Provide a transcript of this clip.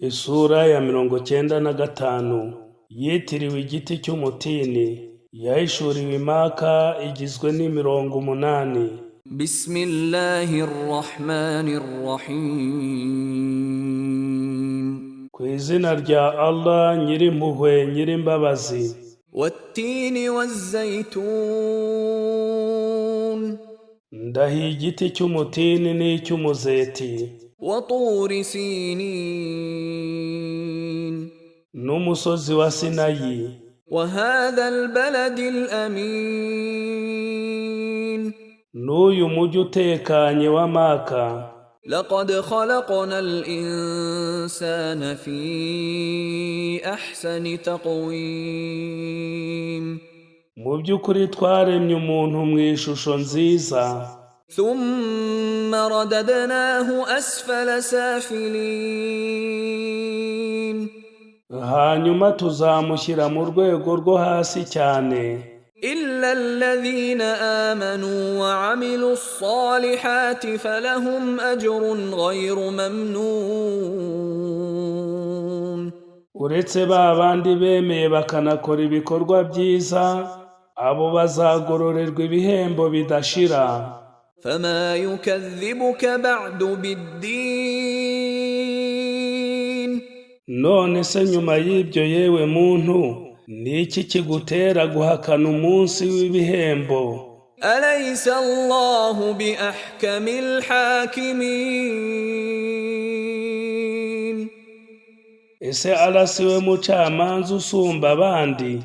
Isura ya 95 yitiriwe igiti cy'umutini, yahishuriwe Imaka, igizwe n'imirongo 8. Bismillahirrahmanirrahim. Ku izina rya Allah Nyirimpuhwe Nyirimbabazi. Wattini wazzaytun. Ndahiye igiti cy'umutini n'icy'umuzeti. Waturi sinin. N'umusozi wa Sinayi. وهذا البلد الأمين. N'uyu mujyi utekanye wa Maka. لقد خلقنا الإنسان في أحسن تقويم. Mu by'ukuri twaremye umuntu mu ishusho nziza. ثم رددناه أسفل سافلين. Hanyuma tuzamushyira mu rwego rwo hasi cyane. إلا الذين آمنوا وعملوا الصالحات فلهم أجر غير ممنون. Uretse ba bandi bemeye bakanakora ibikorwa byiza, abo bazagororerwa ibihembo bidashira. فما يكذبك بعد بالدين. None se nyuma y'ibyo yewe muntu, ni iki kigutera guhakana umunsi w'ibihembo? أليس الله بأحكم الحاكمين. Ese Allah si we mucamanza usumba abandi?